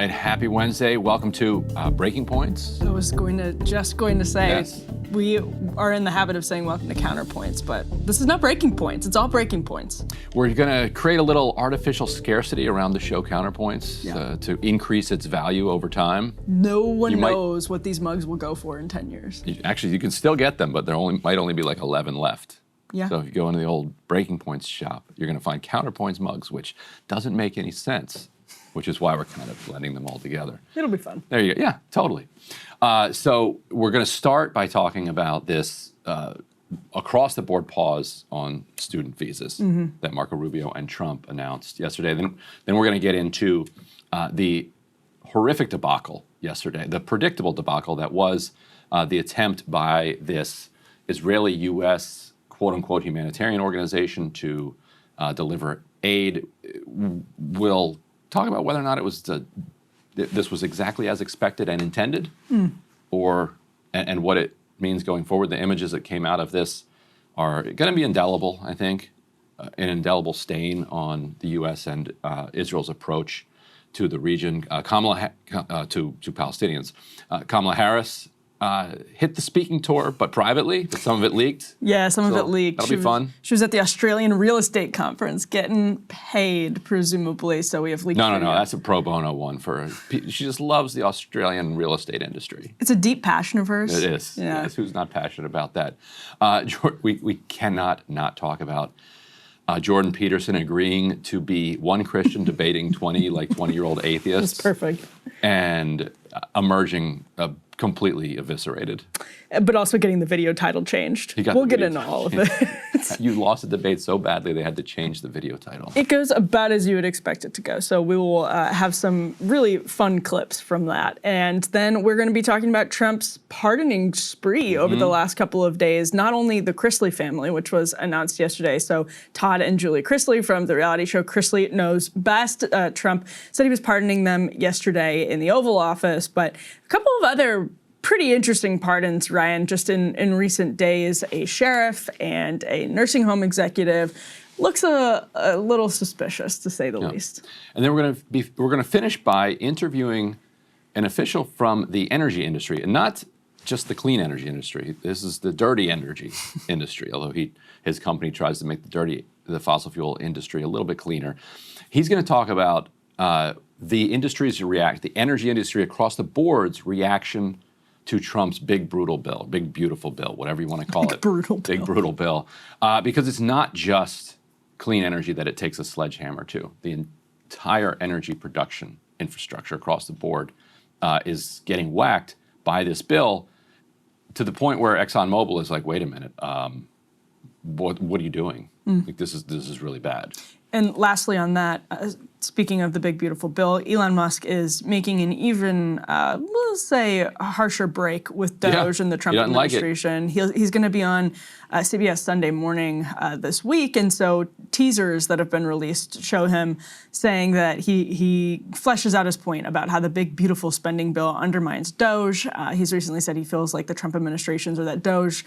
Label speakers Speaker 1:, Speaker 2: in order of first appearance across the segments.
Speaker 1: right, happy Wednesday. Welcome to Breaking Points.
Speaker 2: I was just going to say,
Speaker 1: yes.
Speaker 2: We are in the habit of saying welcome to Counterpoints, but this is not Breaking Points. It's all Breaking Points.
Speaker 1: We're going to create a little artificial scarcity around the show Counterpoints to increase its value over time.
Speaker 2: No one knows what these mugs will go for in 10 years.
Speaker 1: Actually, you can still get them, but there might only be like 11 left.
Speaker 2: Yeah.
Speaker 1: So if you go into the old Breaking Points shop, you're going to find Counterpoints mugs, which doesn't make any sense, which is why we're kind of blending them all together.
Speaker 2: It'll be fun.
Speaker 1: There you go. Yeah, totally. So we're going to start by talking about this across-the-board pause on student visas that Marco Rubio and Trump announced yesterday. Then we're going to get into the horrific debacle yesterday, the predictable debacle that was the attempt by this Israeli-U.S. quote-unquote humanitarian organization to deliver aid. We'll talk about whether or not it was this was exactly as expected and intended, and what it means going forward. The images that came out of this are going to be indelible, I think, an indelible stain on the U.S. and Israel's approach to the region. To Palestinians. Kamala Harris hit the speaking tour, but privately, but some of it leaked.
Speaker 2: Yeah, some of it leaked.
Speaker 1: That'll be fun.
Speaker 2: She was at the Australian Real Estate Conference getting paid, presumably, so we have leaked.
Speaker 1: No, that's a pro bono one for her. She just loves the Australian real estate industry.
Speaker 2: It's a deep passion of hers.
Speaker 1: It is.
Speaker 2: Yeah.
Speaker 1: Yes, who's not passionate about that? We cannot not talk about Jordan Peterson agreeing to be one Christian debating 20-year-old atheists.
Speaker 2: That's perfect.
Speaker 1: And emerging completely eviscerated.
Speaker 2: But also getting the video title changed. We'll get into all of it.
Speaker 1: You lost the debate so badly they had to change the video title.
Speaker 2: It goes about as you would expect it to go. So we will have some really fun clips from that. And then we're going to be talking about Trump's pardoning spree over the last couple of days. Not only the Chrisley family, which was announced yesterday. So Todd and Julie Chrisley from the reality show Chrisley Knows Best. Trump said he was pardoning them yesterday in the Oval Office. But a couple of other pretty interesting pardons, Ryan, just in recent days. A sheriff and a nursing home executive looks a little suspicious, to say the least. And
Speaker 1: then we're going to finish by interviewing an official from the energy industry, and not just the clean energy industry. This is the dirty energy industry, although his company tries to make the fossil fuel industry a little bit cleaner. He's going to talk about the energy industry across the board's reaction to Trump's big beautiful bill, whatever you want to call it. Big brutal bill. Because it's not just clean energy that it takes a sledgehammer to. The entire energy production infrastructure across the board is getting whacked by this bill, to the point where ExxonMobil is like, wait a minute, what are you doing? Like, this is really bad.
Speaker 2: And lastly on that, speaking of the big beautiful bill, Elon Musk is making an even, we'll say, a harsher break with Doge and the Trump administration. He's going to be on CBS Sunday Morning this week, and so teasers that have been released show him saying that he fleshes out his point about how the big beautiful spending bill undermines Doge. He's recently said he feels like the Trump administration's, or that Doge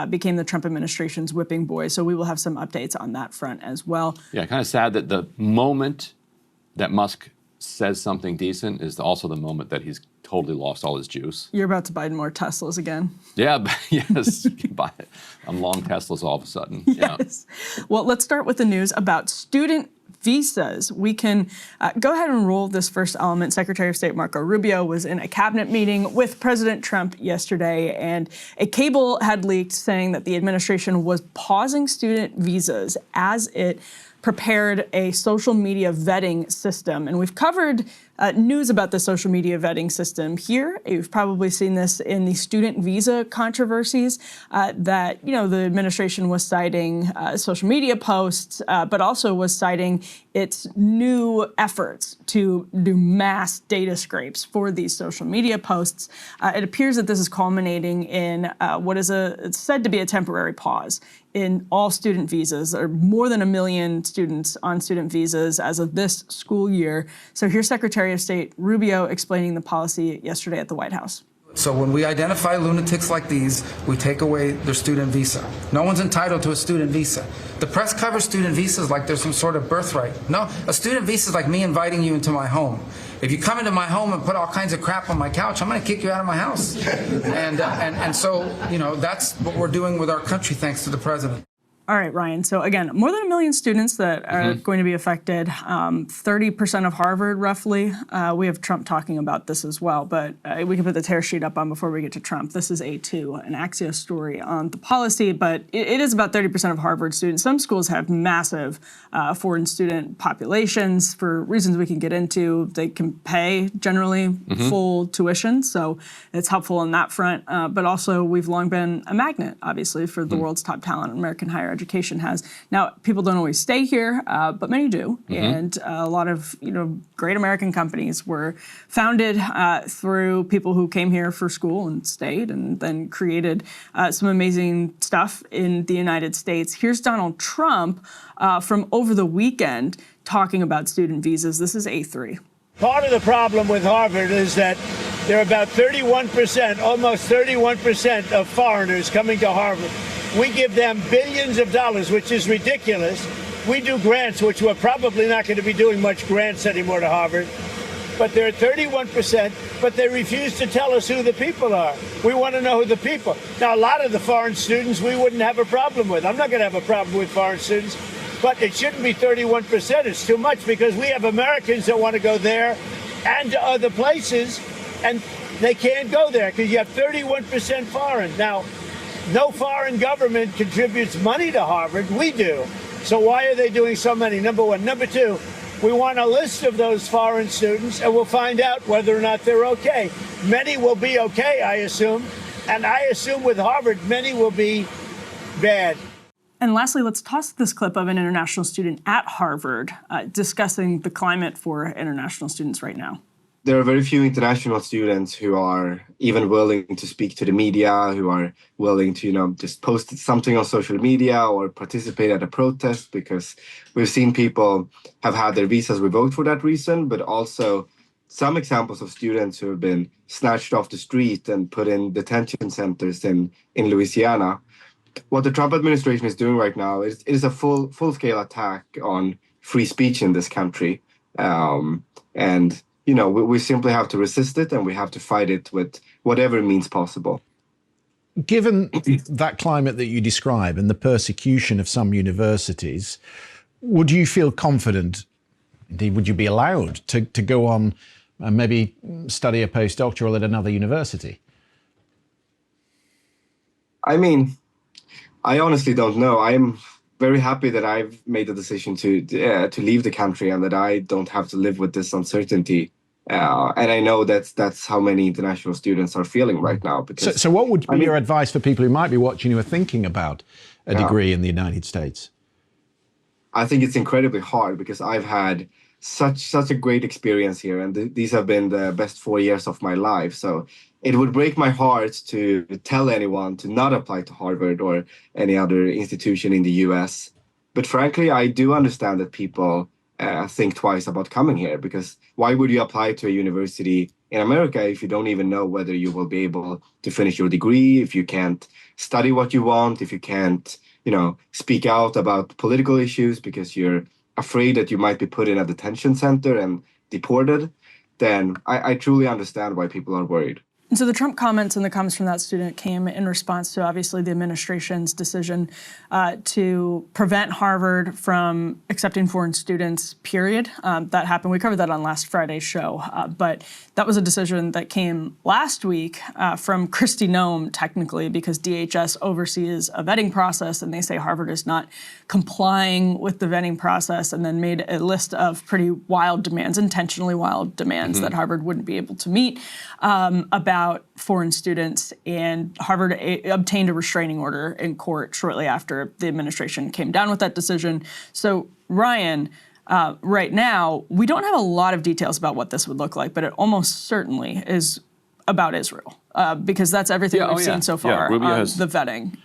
Speaker 2: became the Trump administration's whipping boy. So we will have some updates on that front as well.
Speaker 1: Yeah, kind of sad that the moment that Musk says something decent is also the moment that he's totally lost all his juice.
Speaker 2: You're about to buy more Teslas again.
Speaker 1: Yeah, yes. I'm long Teslas all of a sudden.
Speaker 2: Yes. Yeah. Well, let's start with the news about student visas. We can go ahead and roll this first element. Secretary of State Marco Rubio was in a cabinet meeting with President Trump yesterday, and a cable had leaked saying that the administration was pausing student visas as it prepared a social media vetting system. And we've covered news about the social media vetting system here. You've probably seen this in the student visa controversies that, the administration was citing social media posts, but also was citing its new efforts to do mass data scrapes for these social media posts. It appears that this is culminating in what is it's said to be a temporary pause in all student visas. There are more than 1 million students on student visas as of this school year. So here's Secretary of State Rubio explaining the policy yesterday at the White House.
Speaker 3: So when we identify lunatics like these, we take away their student visa. No one's entitled to a student visa. The press covers student visas like there's some sort of birthright. No, a student visa is like me inviting you into my home. if you come into my home and put all kinds of crap on my couch, I'm going to kick you out of my house. And so, you know, that's what we're doing with our country, thanks to the president.
Speaker 2: All right, Ryan. So again, more than 1 million students that are going to be affected. 30% of Harvard, roughly. We have Trump talking about this as well, but we can put the tear sheet up on before we get to Trump. This is A2, an Axios story on the policy, but it is about 30% of Harvard students. Some schools have massive foreign student populations for reasons we can get into. They can pay generally full tuition, so it's helpful on that front. But also, we've long been a magnet, obviously, for the world's top talent. American higher education has. Now, people don't always stay here, but many do. And a lot of great American companies were founded through people who came here for school and stayed and then created some amazing stuff in the United States. Here's Donald Trump from over the weekend talking about student visas. This is A3.
Speaker 4: Part of the problem with Harvard is that there are about 31%, almost 31% of foreigners coming to Harvard. We give them billions of dollars, which is ridiculous. We do grants, which we're probably not going to be doing much grants anymore to Harvard. But they're 31%, but they refuse to tell us who the people are. We want to know who the people. Now, a lot of the foreign students we wouldn't have a problem with. I'm not going to have a problem with foreign students, but it shouldn't be 31%. It's too much because we have Americans that want to go there and to other places, and they can't go there because you have 31% foreign. Now, no foreign government contributes money to Harvard. We do. So why are they doing so many? Number one. Number two, we want a list of those foreign students, and we'll find out whether or not they're okay. Many will be okay, I assume. And I assume with Harvard, many will be bad.
Speaker 2: And lastly, let's toss this clip of an international student at Harvard discussing the climate for international students right now.
Speaker 5: There are very few international students who are even willing to speak to the media, who are willing to, just post something on social media or participate at a protest, because we've seen people have had their visas revoked for that reason, but also some examples of students who have been snatched off the street and put in detention centers in Louisiana. What the Trump administration is doing right now is a full-scale attack on free speech in this country. And we simply have to resist it, and we have to fight it with whatever means possible.
Speaker 6: Given that climate that you describe and the persecution of some universities, would you feel confident, indeed would you be allowed to go on and maybe study a postdoctoral at another university?
Speaker 5: I mean, I honestly don't know. I'm very happy that I've made the decision to leave the country and that I don't have to live with this uncertainty. And I know that's how many international students are feeling right now. Because,
Speaker 6: so what would be your advice for people who might be watching who are thinking about a degree in the United States?
Speaker 5: I think it's incredibly hard because I've had such a great experience here, and these have been the best 4 years of my life. So it would break my heart to tell anyone to not apply to Harvard or any other institution in the US. But frankly, I do understand that people think twice about coming here, because why would you apply to a university in America if you don't even know whether you will be able to finish your degree, if you can't study what you want, if you can't, speak out about political issues because you're afraid that you might be put in a detention center and deported? Then I truly understand why people are worried.
Speaker 2: And so the Trump comments and the comments from that student came in response to, obviously, the administration's decision to prevent Harvard from accepting foreign students, period. That happened. We covered that on last Friday's show. But that was a decision that came last week from Kristi Noem, technically, because DHS oversees a vetting process, and they say Harvard is not complying with the vetting process, and then made a list of pretty wild demands, intentionally wild demands that Harvard wouldn't be able to meet about foreign students, and Harvard obtained a restraining order in court shortly after the administration came down with that decision. So, Ryan, right now, we don't have a lot of details about what this would look like, but it almost certainly is about Israel, because that's everything we've seen so far on the vetting.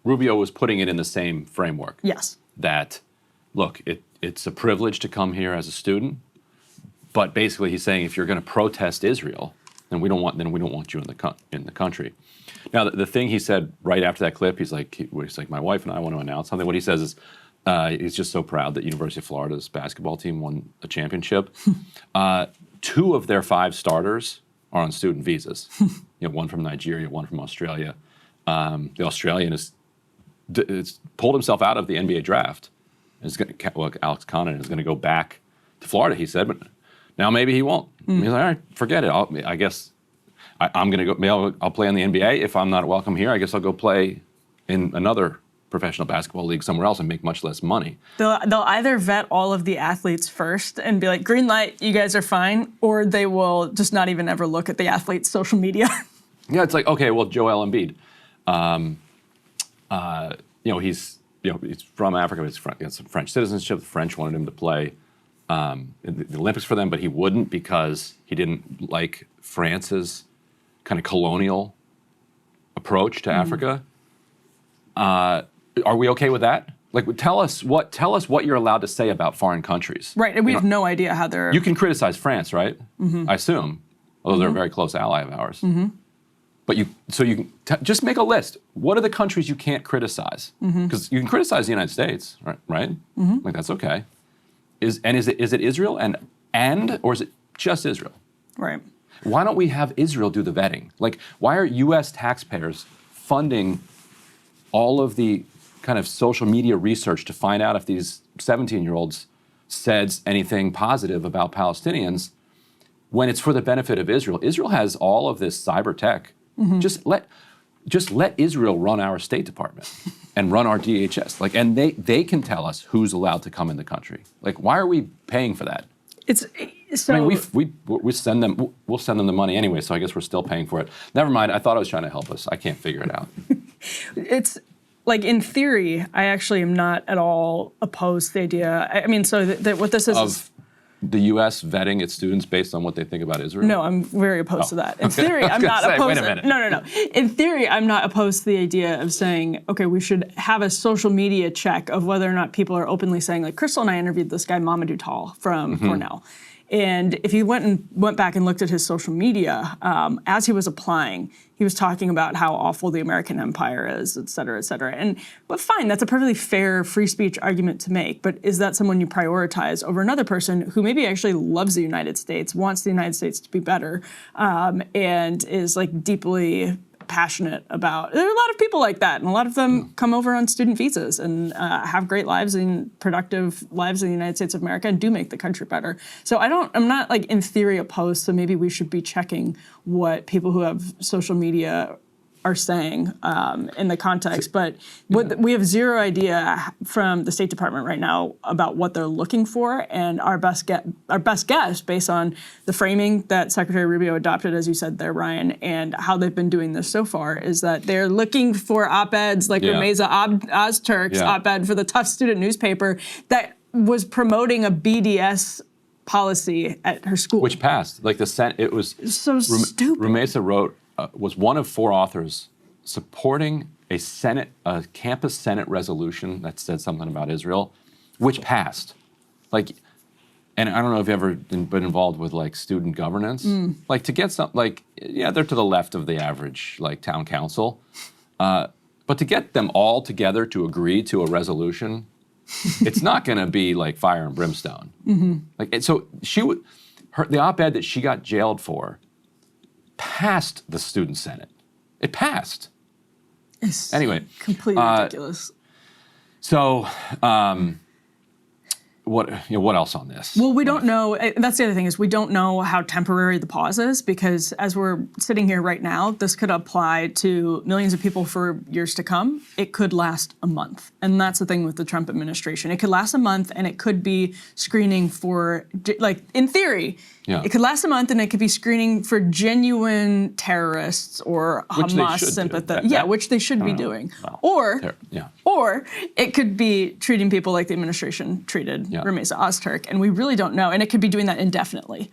Speaker 1: Rubio was putting it in the same framework.
Speaker 2: Yes.
Speaker 1: That, look, it's a privilege to come here as a student, but basically he's saying if you're going to protest Israel, then we don't want you in the country. Now, the thing he said right after that clip, he's like, my wife and I want to announce something. What he says is, He's just so proud that University of Florida's basketball team won a championship. 2 of their 5 starters are on student visas. One from Nigeria, one from Australia. The Australian it's pulled himself out of the NBA draft. Alex Connaughton is going to go back to Florida, he said, but now maybe he won't. He's like, all right, forget it. I guess I'm going to go. Maybe I'll play in the NBA. If I'm not welcome here, I guess I'll go play in another professional basketball league somewhere else and make much less money.
Speaker 2: They'll either vet all of the athletes first and be like, green light, you guys are fine, or they will just not even ever look at the athlete's social media.
Speaker 1: Yeah, it's like, okay, well, Joel Embiid, he's from Africa, but he has some French citizenship. The French wanted him to play in the Olympics for them, but he wouldn't because he didn't like France's kind of colonial approach to Africa. Are we okay with that? Like, tell us what you're allowed to say about foreign countries.
Speaker 2: Right, and we have no idea how they're...
Speaker 1: You can criticize France, right? I assume, although they're a very close ally of ours. But you can just make a list. What are the countries you can't criticize? Because you can criticize the United States, right? Like, that's okay. Is it Israel or is it just Israel?
Speaker 2: Right.
Speaker 1: Why don't we have Israel do the vetting? Like, why are U.S. taxpayers funding all of the kind of social media research to find out if these 17-year-olds said anything positive about Palestinians when it's for the benefit of Israel? Israel has all of this cyber tech. Just let Israel run our State Department and run our DHS. Like, and they can tell us who's allowed to come in the country. Like, why are we paying for that? I mean, we'll send them the money anyway, so I guess we're still paying for it. Never mind, I thought I was trying to help us. I can't figure it out.
Speaker 2: It's like, in theory, I actually am not at all opposed to the idea. I mean, so what this is
Speaker 1: the U.S. vetting its students based on what they think about Israel?
Speaker 2: No, I'm very opposed to that. In theory, I'm not opposed.
Speaker 1: Wait a minute.
Speaker 2: No. In theory, I'm not opposed to the idea of saying, okay, we should have a social media check of whether or not people are openly saying, like, Crystal and I interviewed this guy Mamadou Tall from Cornell. And if you went back and looked at his social media, as he was applying, he was talking about how awful the American empire is, et cetera, et cetera. But fine, that's a perfectly fair free speech argument to make. But is that someone you prioritize over another person who maybe actually loves the United States, wants the United States to be better, and is like deeply passionate about? There are a lot of people like that, and a lot of them come over on student visas and have great lives and productive lives in the United States of America and do make the country better. So I'm not like in theory opposed, so maybe we should be checking what people who have social media are saying in the context, but we have zero idea from the State Department right now about what they're looking for, and our best guess, based on the framing that Secretary Rubio adopted, as you said there, Ryan, and how they've been doing this so far, is that they're looking for op-eds like Rumeza Ozturk's op-ed for the Tough Student newspaper that was promoting a BDS policy at her school,
Speaker 1: which passed. Like the Senate, it was
Speaker 2: so stupid.
Speaker 1: Rumeza wrote. Was one of 4 authors supporting a campus Senate resolution that said something about Israel, which passed. Like, and I don't know if you've ever been involved with like student governance. Like, to get something like, yeah, they're to the left of the average like town council, but to get them all together to agree to a resolution, it's not going to be like fire and brimstone. Like, and so the op-ed that she got jailed for passed the student senate. It passed.
Speaker 2: It's
Speaker 1: anyway,
Speaker 2: completely ridiculous.
Speaker 1: So, what else on this?
Speaker 2: Well, we don't know. That's the other thing, is we don't know how temporary the pause is, because as we're sitting here right now, this could apply to millions of people for years to come. It could last a month. And that's the thing with the Trump administration. It could last a month, and it could be screening for, like, in theory, it could last a month, and it could be screening for genuine terrorists or Hamas sympathizers. Which they should be doing. Well, or it could be treating people like the administration treated Rumeza Ozturk, and we really don't know. And it could be doing that indefinitely,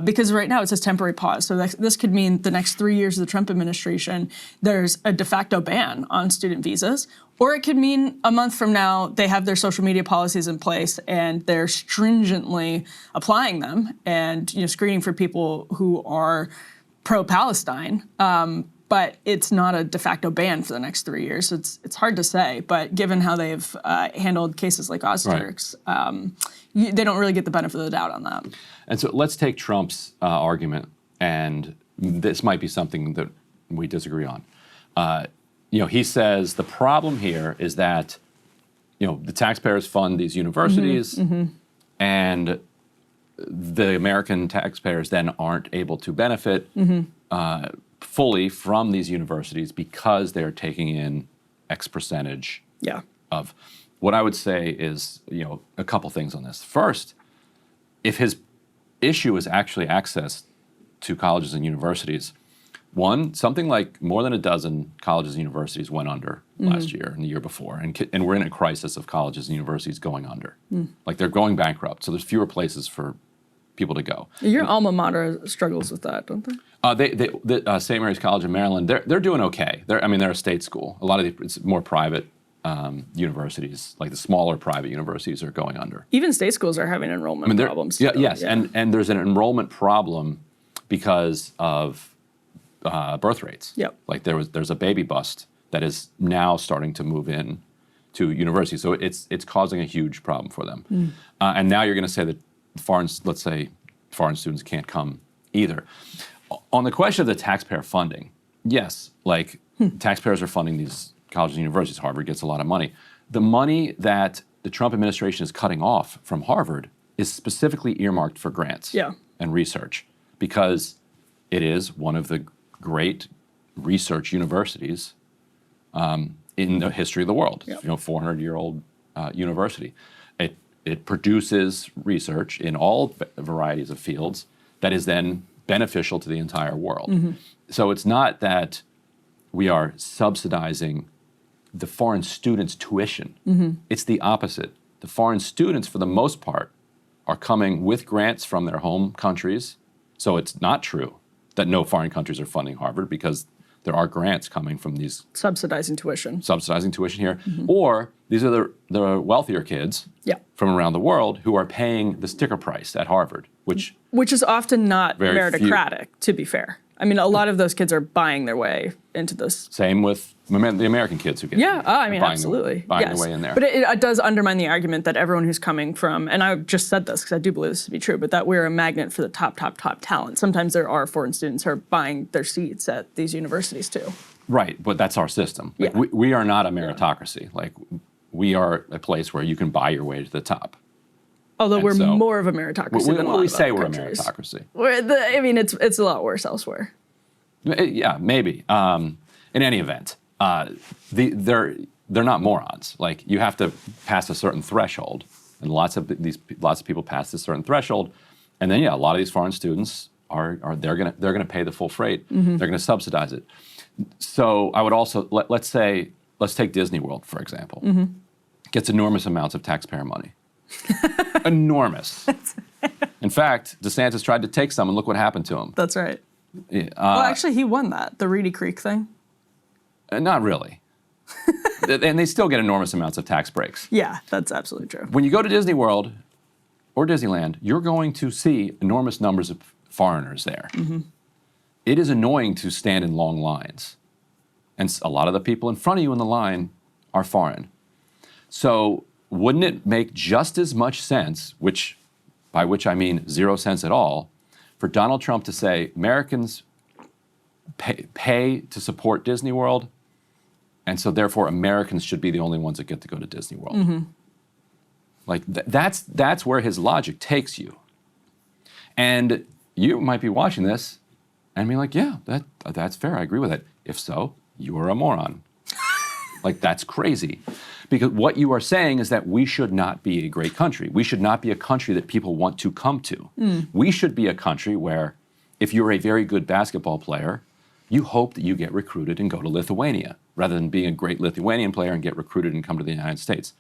Speaker 2: because right now it says temporary pause. So this could mean the next 3 years of the Trump administration, there's a de facto ban on student visas. Or it could mean a month from now, they have their social media policies in place and they're stringently applying them and screening for people who are pro-Palestine. but it's not a de facto ban for the next 3 years. It's hard to say, but given how they've handled cases like Ozturks, they don't really get the benefit of the doubt on that.
Speaker 1: And so let's take Trump's argument, and this might be something that we disagree on. He says the problem here is that the taxpayers fund these universities, and the American taxpayers then aren't able to benefit fully from these universities because they're taking in X percentage of. What I would say is, a couple things on this. First, if his issue is actually access to colleges and universities, something like more than a dozen colleges and universities went under last year and the year before, and we're in a crisis of colleges and universities going under. Like they're going bankrupt, so there's fewer places for people to go.
Speaker 2: Your alma mater struggles with that, don't they?
Speaker 1: The St. Mary's College in Maryland, they're doing okay. They're a state school. A lot of it's more private universities, like the smaller private universities, are going under.
Speaker 2: Even state schools are having enrollment problems.
Speaker 1: Yes, and there's an enrollment problem because of birth rates.
Speaker 2: Yep.
Speaker 1: Like there's a baby bust that is now starting to move in to universities, so it's causing a huge problem for them. And now you're going to say that foreign students can't come either. On the question of the taxpayer funding, yes, taxpayers are funding these colleges and universities. Harvard gets a lot of money. The money that the Trump administration is cutting off from Harvard is specifically earmarked for grants and research, because it is one of the great research universities in the history of the world. 400-year-old university. It produces research in all varieties of fields that is then beneficial to the entire world. So it's not that we are subsidizing the foreign students' tuition. It's the opposite. The foreign students, for the most part, are coming with grants from their home countries. So it's not true that no foreign countries are funding Harvard, because there are grants coming from these
Speaker 2: subsidizing tuition
Speaker 1: here. Or these are the wealthier kids from around the world who are paying the sticker price at Harvard, which
Speaker 2: is often not
Speaker 1: very
Speaker 2: meritocratic, to be fair. I mean, a lot of those kids are buying their way into this.
Speaker 1: Same with the American kids who get
Speaker 2: absolutely.
Speaker 1: buying their way in there.
Speaker 2: But it does undermine the argument that everyone who's coming from, and I just said this because I do believe this to be true, but that we're a magnet for the top talent. Sometimes there are foreign students who are buying their seats at these universities too.
Speaker 1: Right, but that's our system. We are not a meritocracy. We are a place where you can buy your way to the top.
Speaker 2: Although we're more of a meritocracy than a lot of
Speaker 1: say
Speaker 2: other
Speaker 1: we're
Speaker 2: countries.
Speaker 1: a meritocracy.
Speaker 2: It's a lot worse elsewhere.
Speaker 1: Yeah, maybe. In any event, they're not morons. Like, you have to pass a certain threshold, and lots of people pass this certain threshold, and then a lot of these foreign students they're gonna pay the full freight. They're gonna subsidize it. So I would also let's take Disney World, for example. Gets enormous amounts of taxpayer money. Enormous. In fact, DeSantis tried to take some, and look what happened to him.
Speaker 2: That's right. Well, actually, he won that, the Reedy Creek thing.
Speaker 1: Not really. And they still get enormous amounts of tax breaks.
Speaker 2: Yeah, that's absolutely true.
Speaker 1: When you go to Disney World or Disneyland, you're going to see enormous numbers of foreigners there. It is annoying to stand in long lines. And a lot of the people in front of you in the line are foreign. So wouldn't it make just as much sense, by which I mean 0 cents at all, for Donald Trump to say Americans pay to support Disney World, and so therefore Americans should be the only ones that get to go to Disney World? Like that's where his logic takes you. And you might be watching this and be like, yeah, that's fair, I agree with it. If so, you are a moron. Like, that's crazy. Because what you are saying is that we should not be a great country. We should not be a country that people want to come to. We should be a country where, if you're a very good basketball player, you hope that you get recruited and go to Lithuania, rather than being a great Lithuanian player and get recruited and come to the United States.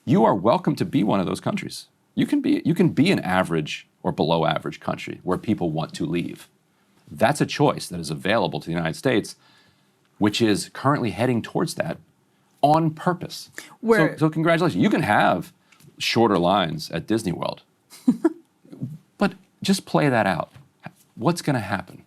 Speaker 1: You are welcome to be one of those countries. You can be an average or below average country where people want to leave. That's a choice that is available to the United States, which is currently heading towards that on purpose. So congratulations. You can have shorter lines at Disney World, but just play that out. What's going to happen?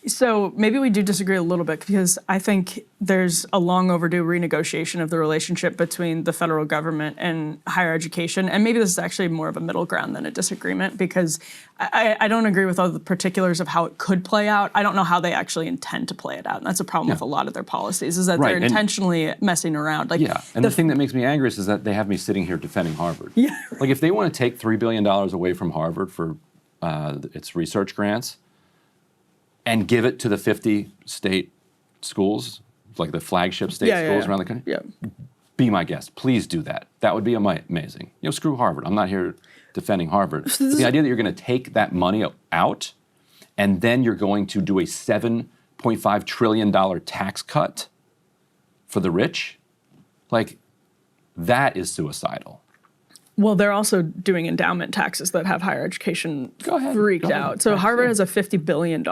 Speaker 2: So maybe we do disagree a little bit because I think there's a long overdue renegotiation of the relationship between the federal government and higher education. And maybe this is actually more of a middle ground than a disagreement because I don't agree with all the particulars of how it could play out. I don't know how they actually intend to play it out. And that's a problem with a lot of their policies is that they're intentionally messing around. Like,
Speaker 1: and the thing that makes me angry is that they have me sitting here defending Harvard.
Speaker 2: Yeah.
Speaker 1: Like if they want to take $3 billion away from Harvard for its research grants, and give it to the 50 state schools, like the flagship state schools around the country. Be my guest. Please do that. That would be amazing. Screw Harvard. I'm not here defending Harvard. But the idea that you're going to take that money out and then you're going to do a $7.5 trillion tax cut for the rich, like that is suicidal.
Speaker 2: Well, they're also doing endowment taxes that have higher education freaked out. So Harvard has a $50 billion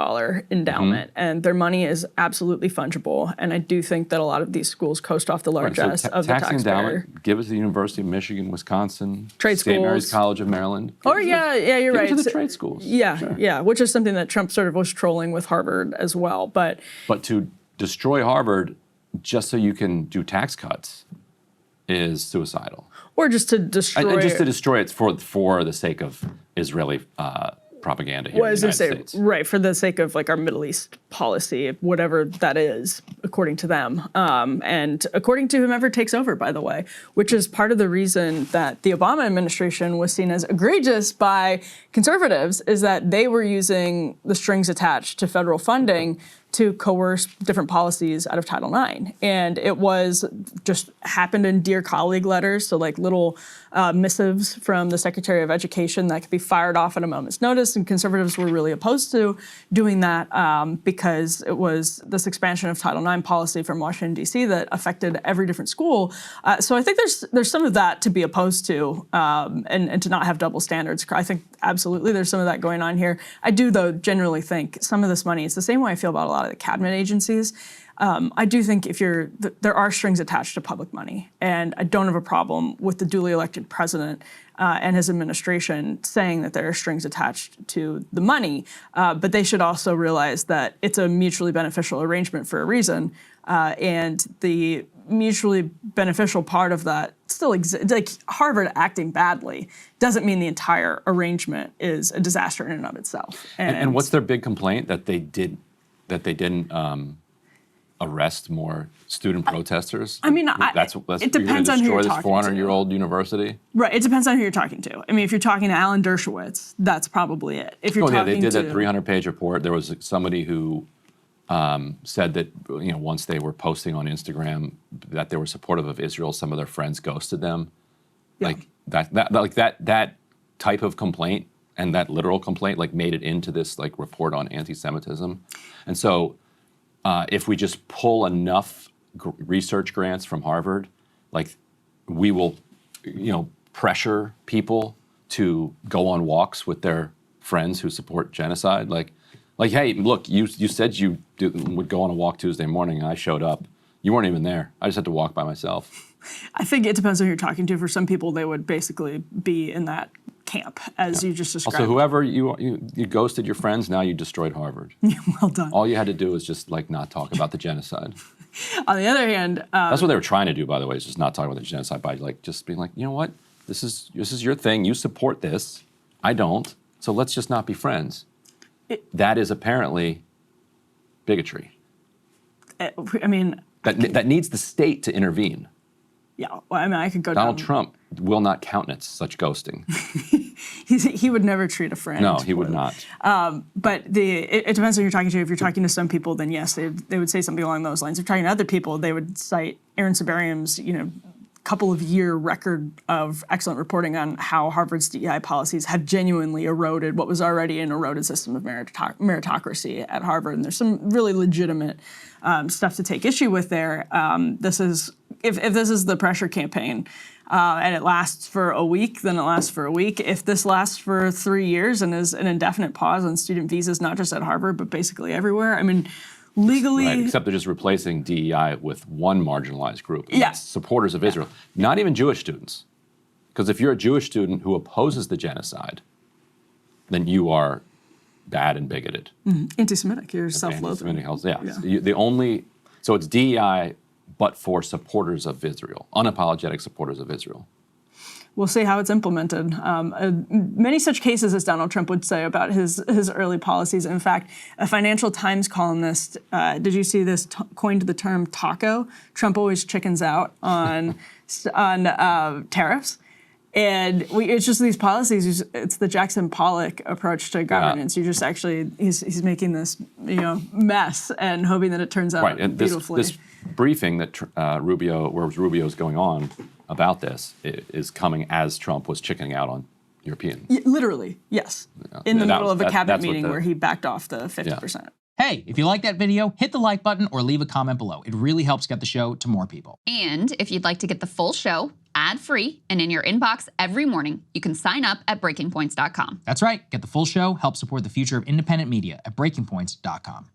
Speaker 2: endowment, and their money is absolutely fungible. And I do think that a lot of these schools coast off the largesse of the taxpayer.
Speaker 1: Endowment, give it to the University of Michigan, Wisconsin,
Speaker 2: trade
Speaker 1: St.
Speaker 2: schools.
Speaker 1: Mary's College of Maryland.
Speaker 2: You're right.
Speaker 1: Give it to the trade schools.
Speaker 2: Which is something that Trump sort of was trolling with Harvard as well. But
Speaker 1: to destroy Harvard just so you can do tax cuts is suicidal.
Speaker 2: Or just to destroy
Speaker 1: it. Just to destroy it for the sake of Israeli propaganda here in the United States.
Speaker 2: Right, for the sake of like our Middle East policy, whatever that is, according to them. And according to whomever takes over, by the way, which is part of the reason that the Obama administration was seen as egregious by conservatives, is that they were using the strings attached to federal funding to coerce different policies out of Title IX. And it was just happened in Dear Colleague letters, so like little missives from the Secretary of Education that could be fired off at a moment's notice. And conservatives were really opposed to doing that because it was this expansion of Title IX policy from Washington, D.C. that affected every different school. So I think there's some of that to be opposed to and to not have double standards. I think absolutely there's some of that going on here. I do, though, generally think some of this money, it's the same way I feel about a lot of the cabinet agencies. I do think there are strings attached to public money, and I don't have a problem with the duly elected president and his administration saying that there are strings attached to the money, but they should also realize that it's a mutually beneficial arrangement for a reason, and the mutually beneficial part of that still exists. Like Harvard acting badly doesn't mean the entire arrangement is a disaster in and of itself.
Speaker 1: And what's their big complaint? That they didn't arrest more student protesters?
Speaker 2: I mean, it depends on who you're talking to.
Speaker 1: Destroy this 400-year-old university?
Speaker 2: Right. It depends on who you're talking to. I mean, if you're talking to Alan Dershowitz, that's probably it. If you're talking
Speaker 1: they did that 300-page report. There was somebody who said that once they were posting on Instagram that they were supportive of Israel, some of their friends ghosted them.
Speaker 2: Yeah.
Speaker 1: Like that type of complaint and that literal complaint made it into this report on anti-Semitism. And so if we just pull enough research grants from Harvard, we will pressure people to go on walks with their friends who support genocide. Hey, look, you said you would go on a walk Tuesday morning, and I showed up. You weren't even there. I just had to walk by myself.
Speaker 2: I think it depends on who you're talking to. For some people, they would basically be in that camp, as you just described.
Speaker 1: Also, whoever you ghosted your friends, now you destroyed Harvard.
Speaker 2: Well done.
Speaker 1: All you had to do was just not talk about the genocide.
Speaker 2: On the other hand,
Speaker 1: that's what they were trying to do, by the way, is just not talk about the genocide by just being you know what, this is your thing. You support this. I don't. So let's just not be friends. That is apparently bigotry.
Speaker 2: I mean,
Speaker 1: that needs the state to intervene.
Speaker 2: Yeah, well, I mean, I could go
Speaker 1: Donald Trump will not countenance such ghosting.
Speaker 2: He would never treat a friend.
Speaker 1: No, he would not.
Speaker 2: But it depends on who you're talking to. If you're talking to some people, then yes, they would say something along those lines. If you're talking to other people, they would cite Aaron Sabarium's, couple of year record of excellent reporting on how Harvard's DEI policies have genuinely eroded what was already an eroded system of meritocracy at Harvard. And there's some really legitimate stuff to take issue with there. This is if this is the pressure campaign and it lasts for a week, then it lasts for a week. If this lasts for 3 years and is an indefinite pause on student visas, not just at Harvard, but basically everywhere, I mean, legally...
Speaker 1: Right, except they're just replacing DEI with one marginalized group.
Speaker 2: Yes.
Speaker 1: Supporters of Israel. Not even Jewish students. Because if you're a Jewish student who opposes the genocide, then you are bad and bigoted.
Speaker 2: Anti-Semitic, you're self-loathing.
Speaker 1: Anti-Semitic HALTS, yeah.
Speaker 2: Yeah.
Speaker 1: So it's DEI, but for supporters of Israel, unapologetic supporters of Israel.
Speaker 2: We'll see how it's implemented. Many such cases, as Donald Trump would say about his early policies. In fact, a Financial Times columnist, did you see this, coined the term taco? Trump always chickens out on tariffs. And it's just these policies. It's the Jackson Pollock approach to governance. You just actually, he's making this mess and hoping that it turns out beautifully.
Speaker 1: This briefing that Rubio's going on about this is coming as Trump was chickening out on European.
Speaker 2: Literally, yes. In the middle of a cabinet meeting where he backed off the 50%.
Speaker 7: Hey, if you like that video, hit the like button or leave a comment below. It really helps get the show to more people.
Speaker 8: And if you'd like to get the full show ad-free and in your inbox every morning, you can sign up at breakingpoints.com.
Speaker 7: That's right. Get the full show, help support the future of independent media at breakingpoints.com.